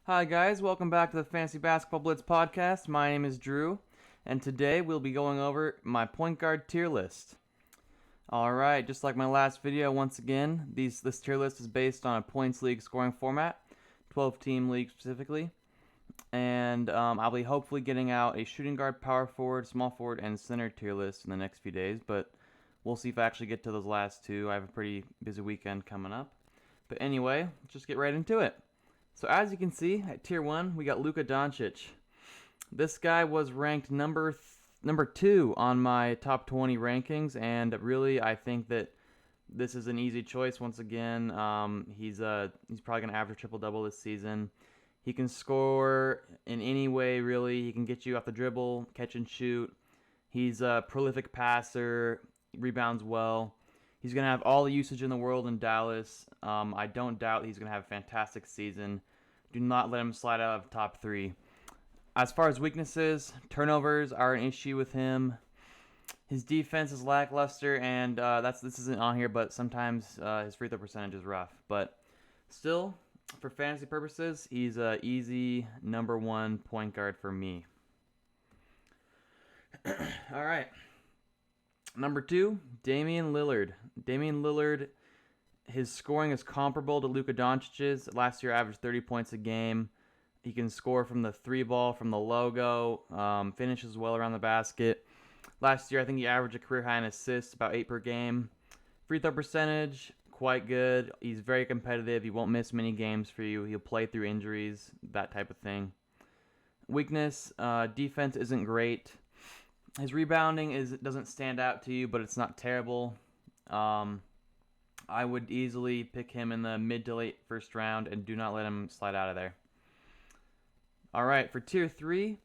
Hi guys, welcome back to the Fantasy Basketball Blitz podcast. My name is Drew, and today we'll be going over my point guard tier list. Alright, just like my last video, once again, this tier list is based on a points league scoring format, 12-team league specifically, and I'll be hopefully getting out a shooting guard, power forward, small forward, and center tier list in the next few days, but we'll see if I actually get to those last two. I have a pretty busy weekend coming up. But anyway, let's just get right into it. So as you can see, at tier 1, we got Luka Doncic. This guy was ranked number 2 on my top 20 rankings, and really I think that this is an easy choice once again. He's probably going to average a triple-double this season. He can score in any way, really. He can get you off the dribble, catch and shoot. He's a prolific passer, rebounds well. He's going to have all the usage in the world in Dallas. I don't doubt he's going to have a fantastic season. Do not let him slide out of the top 3. As far as weaknesses, turnovers are an issue with him. His defense is lackluster, and this isn't on here, but sometimes his free throw percentage is rough. But still, for fantasy purposes, he's an easy number 1 point guard for me. All right. Number 2, Damian Lillard. Damian Lillard, his scoring is comparable to Luka Doncic's. Last year, averaged 30 points a game. He can score from the 3-ball, from the logo, finishes well around the basket. Last year, I think he averaged a career high in assists, about 8 per game. Free throw percentage, quite good. He's very competitive. He won't miss many games for you. He'll play through injuries, that type of thing. Weakness, defense isn't great. His rebounding doesn't stand out to you, but it's not terrible. I would easily pick him in the mid to late first round and do not let him slide out of there. All right, for tier 3,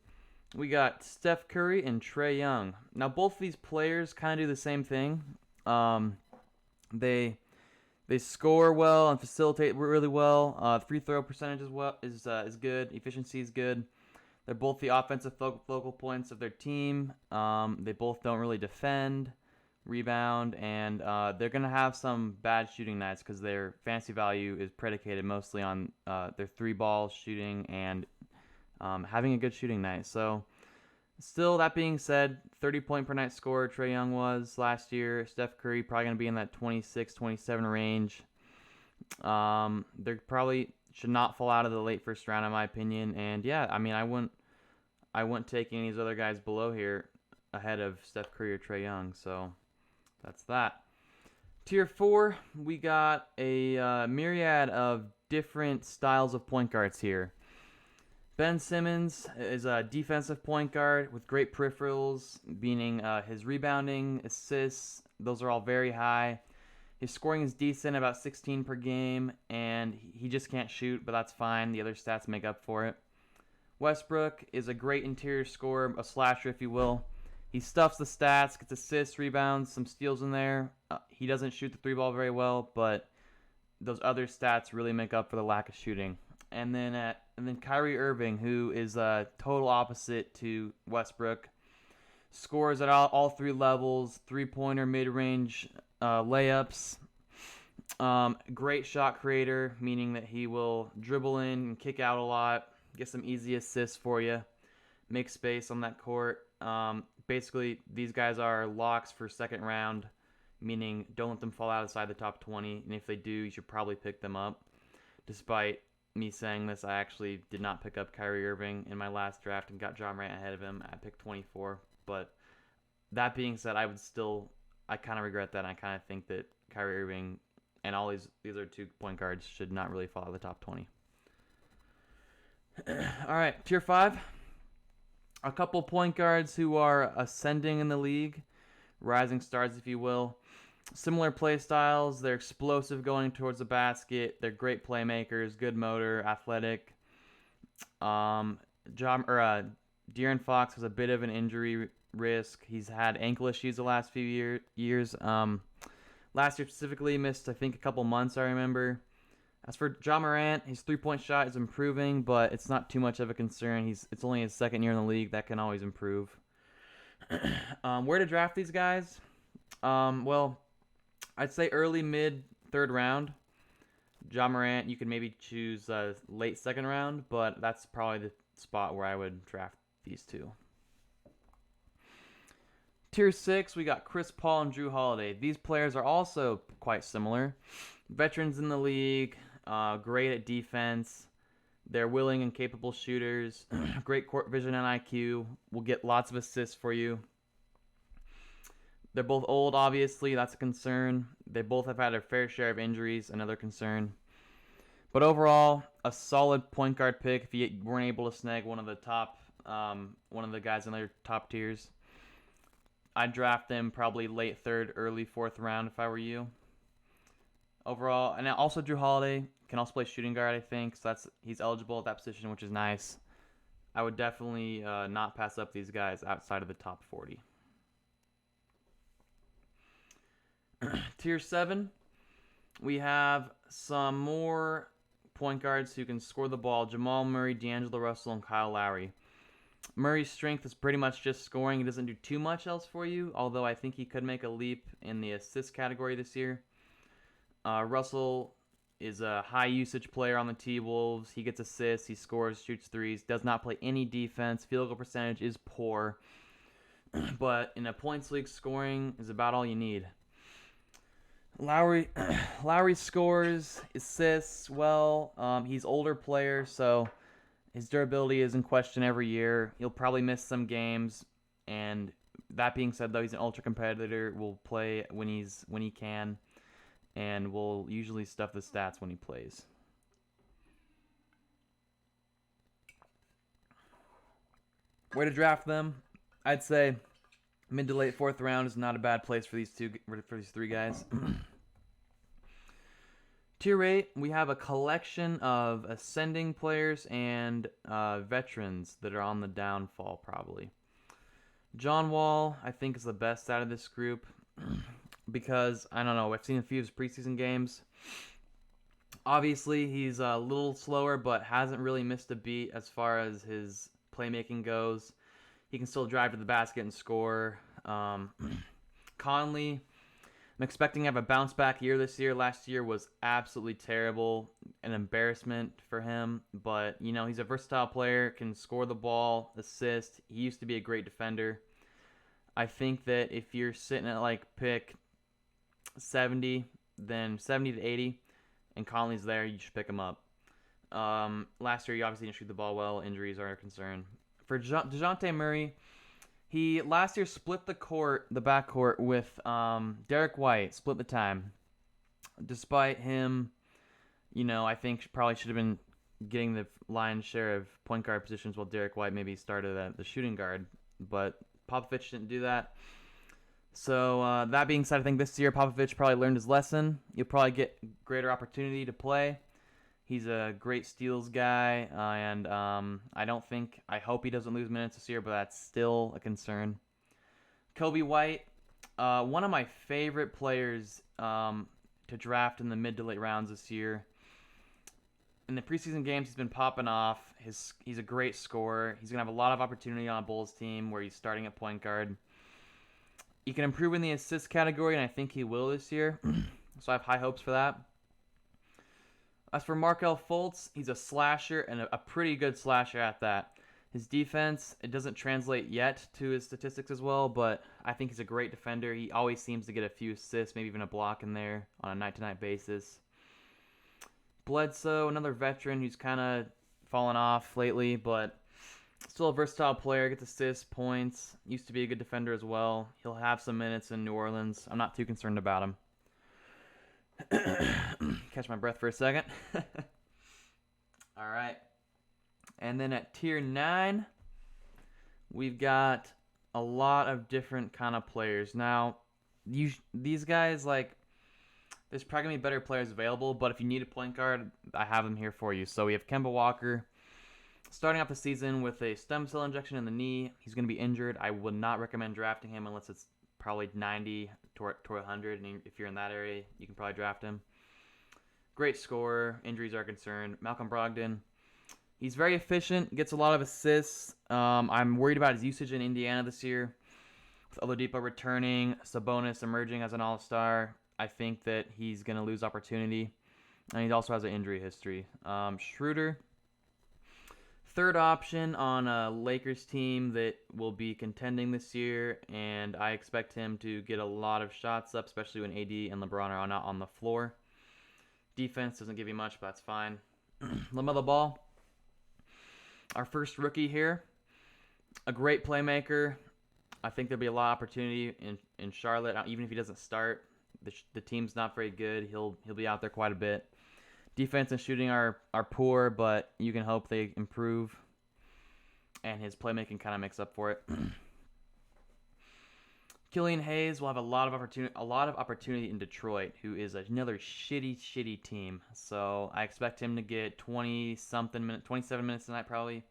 we got Steph Curry and Trae Young. Now, both of these players kind of do the same thing. They score well and facilitate really well. Free throw percentage is good. Efficiency is good. They're both the offensive focal points of their team. They both don't really defend, rebound, and they're going to have some bad shooting nights because their fantasy value is predicated mostly on their 3-ball shooting and having a good shooting night. So, still, that being said, 30-point per night scorer Trae Young was last year. Steph Curry probably going to be in that 26, 27 range. They probably should not fall out of the late first round, in my opinion. And yeah, I mean, I wouldn't take any of these other guys below here ahead of Steph Curry or Trae Young. So that's that. Tier 4, we got a myriad of different styles of point guards here. Ben Simmons is a defensive point guard with great peripherals, meaning his rebounding, assists, those are all very high. His scoring is decent, about 16 per game, and he just can't shoot, but that's fine. The other stats make up for it. Westbrook is a great interior scorer, a slasher, if you will. He stuffs the stats, gets assists, rebounds, some steals in there. He doesn't shoot the 3-ball very well, but those other stats really make up for the lack of shooting. And then Kyrie Irving, who is a total opposite to Westbrook, scores at all 3 levels, 3-pointer, mid-range layups. Great shot creator, meaning that he will dribble in and kick out a lot, get some easy assists for you, make space on that court. Basically, these guys are locks for second round, meaning don't let them fall outside the top 20, and if they do, you should probably pick them up. Despite me saying this, I actually did not pick up Kyrie Irving in my last draft and got Ja Morant ahead of him at pick 24. But that being said, I kind of regret that. I kind of think that Kyrie Irving and all these are 2 point guards should not really fall out of the top 20. All right, tier 5. A couple point guards who are ascending in the league, rising stars, if you will. Similar play styles. They're explosive going towards the basket. They're great playmakers, good motor, athletic. De'Aaron Fox has a bit of an injury risk. He's had ankle issues the last few years. Last year specifically, missed I think a couple months. I remember. As for Ja Morant, his 3-point shot is improving, but it's not too much of a concern. It's only his second year in the league. That can always improve. Where to draft these guys? Well, I'd say early, mid, third round. Ja Morant, you could maybe choose late second round, but that's probably the spot where I would draft these two. Tier 6, we got Chris Paul and Drew Holiday. These players are also quite similar. Veterans in the league, great at defense. They're willing and capable shooters. Great court vision and IQ. Will get lots of assists for you. They're both old, obviously. That's a concern. They both have had a fair share of injuries, another concern. But overall, a solid point guard pick if you weren't able to snag one of the guys in their top tiers. I'd draft them probably late third, early fourth round if I were you. Overall, and also Drew Holiday can also play shooting guard, I think. So he's eligible at that position, which is nice. I would definitely not pass up these guys outside of the top 40. Tier 7, we have some more point guards who can score the ball. Jamal Murray, D'Angelo Russell, and Kyle Lowry. Murray's strength is pretty much just scoring. He doesn't do too much else for you, although I think he could make a leap in the assist category this year. Russell is a high usage player on the T-Wolves. He gets assists, he scores, shoots threes, does not play any defense. Field goal percentage is poor. But in a points league, scoring is about all you need. Lowry scores, assists well. He's older player, so his durability is in question every year. He'll probably miss some games, and that being said, though, he's an ultra competitor. Will play when he can, and will usually stuff the stats when he plays. Where to draft them? I'd say mid to late fourth round is not a bad place for these three guys. Tier 8, we have a collection of ascending players and veterans that are on the downfall, probably. John Wall, I think, is the best out of this group because, I don't know, I've seen a few of his preseason games. Obviously, he's a little slower, but hasn't really missed a beat as far as his playmaking goes. He can still drive to the basket and score. Conley, I'm expecting to have a bounce back year this year. Last year was absolutely terrible, an embarrassment for him. But, he's a versatile player, can score the ball, assist. He used to be a great defender. I think that if you're sitting at pick 70, then 70 to 80, and Conley's there, you should pick him up. Last year, he obviously didn't shoot the ball well. Injuries are a concern. For DeJounte Murray, he last year split the backcourt with Derek White, split the time. Despite him, I think probably should have been getting the lion's share of point guard positions while Derek White maybe started at the shooting guard. But Popovich didn't do that. So that being said, I think this year Popovich probably learned his lesson. You'll probably get greater opportunity to play. He's a great steals guy, and I hope he doesn't lose minutes this year, but that's still a concern. Kobe White, one of my favorite players to draft in the mid to late rounds this year. In the preseason games, he's been popping off. He's a great scorer. He's going to have a lot of opportunity on a Bulls team where he's starting at point guard. He can improve in the assist category, and I think he will this year. So I have high hopes for that. As for Markelle Fultz, he's a slasher and a pretty good slasher at that. His defense, it doesn't translate yet to his statistics as well, but I think he's a great defender. He always seems to get a few assists, maybe even a block in there on a night-to-night basis. Bledsoe, another veteran who's kind of fallen off lately, but still a versatile player, gets assists, points, used to be a good defender as well. He'll have some minutes in New Orleans. I'm not too concerned about him. Catch my breath for a second. All right. And then at tier 9, we've got a lot of different kind of players. Now, these guys, there's probably going to be better players available, but if you need a point guard, I have them here for you. So we have Kemba Walker starting off the season with a stem cell injection in the knee. He's going to be injured. I would not recommend drafting him unless it's probably 90 to 100, and if you're in that area, you can probably draft him. Great scorer. Injuries are concerned. Malcolm Brogdon. He's very efficient, gets a lot of assists. I'm worried about his usage in Indiana this year. With Oladipo returning, Sabonis emerging as an all-star, I think that he's going to lose opportunity. and he also has an injury history. Schroeder, third option on a Lakers team that will be contending this year, and I expect him to get a lot of shots up, especially when AD and LeBron are not on the floor. Defense doesn't give you much, but that's fine. LaMelo Ball, our first rookie here, a great playmaker. I think there'll be a lot of opportunity in Charlotte, even if he doesn't start. The team's not very good. He'll be out there quite a bit. Defense and shooting are poor, but you can hope they improve. And his playmaking kind of makes up for it. Killian Hayes will have a lot of opportunity in Detroit, who is another shitty team. So I expect him to get 27 minutes tonight probably.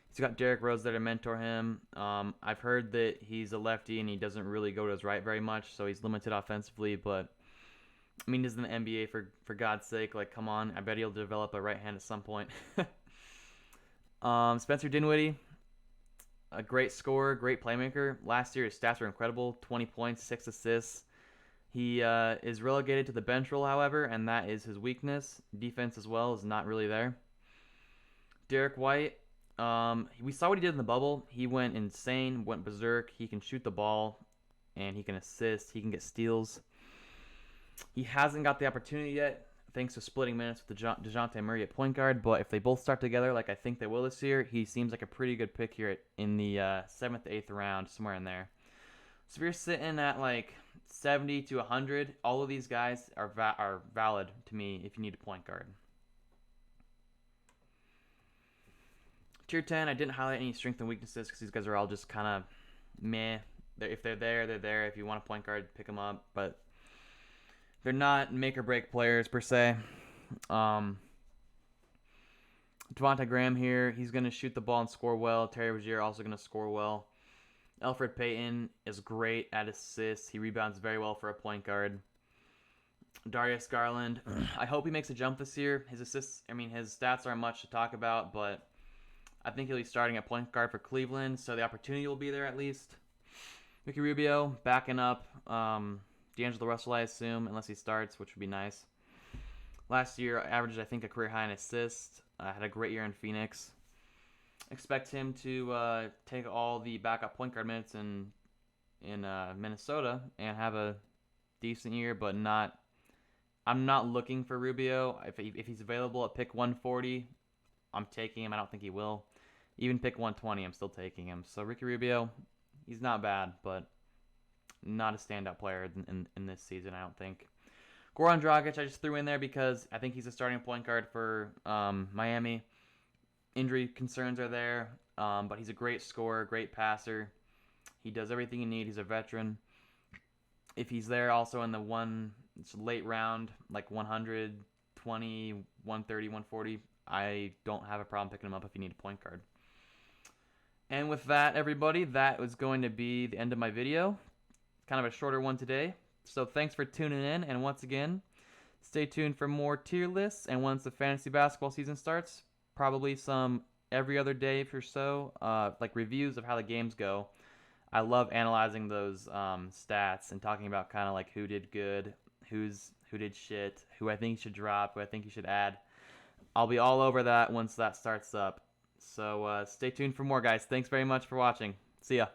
He's got Derrick Rose there to mentor him. I've heard that he's a lefty and he doesn't really go to his right very much, so he's limited offensively. But I mean, he's in the NBA for God's sake. Like, come on, I bet he'll develop a right hand at some point. Spencer Dinwiddie, a great scorer, great playmaker. Last year, his stats were incredible: 20 points, 6 assists. He is relegated to the bench role, however, and that is his weakness. Defense as well is not really there. Derek White. We saw what he did in the bubble. He went insane, went berserk. He can shoot the ball, and he can assist. He can get steals. He hasn't got the opportunity yet, thanks to splitting minutes with DeJounte Murray at point guard. But if they both start together, like I think they will this year, he seems like a pretty good pick here in the 7th, 8th round, somewhere in there. So if you're sitting at like 70 to 100, all of these guys are valid to me if you need a point guard. Tier 10, I didn't highlight any strengths and weaknesses because these guys are all just kind of meh. If they're there, they're there. If you want a point guard, pick them up. But they're not make or break players per se. Devontae Graham here, he's going to shoot the ball and score well. Terry Rozier also going to score well. Elfrid Payton is great at assists. He rebounds very well for a point guard. Darius Garland, I hope he makes a jump this year. His stats aren't much to talk about, but I think he'll be starting at point guard for Cleveland, so the opportunity will be there at least. Ricky Rubio backing up D'Angelo Russell, I assume, unless he starts, which would be nice. Last year, averaged, I think, a career high in assists. Had a great year in Phoenix. Expect him to take all the backup point guard minutes in Minnesota and have a decent year, but not. I'm not looking for Rubio. If he's available at pick 140, I'm taking him. I don't think he will. Even pick 120, I'm still taking him. So Ricky Rubio, he's not bad, but not a standout player in this season, I don't think. Goran Dragic, I just threw in there because I think he's a starting point guard for Miami. Injury concerns are there, but he's a great scorer, great passer. He does everything you need. He's a veteran. If he's there also in the late round, like 120, 130, 140, I don't have a problem picking him up if you need a point guard. And with that, everybody, that was going to be the end of my video. Kind of a shorter one today. So thanks for tuning in. And once again, stay tuned for more tier lists. And once the fantasy basketball season starts, probably some every other day or so, like reviews of how the games go. I love analyzing those stats and talking about kind of like who did good, who did shit, who I think you should drop, who I think you should add. I'll be all over that once that starts up. So stay tuned for more, guys. Thanks very much for watching. See ya.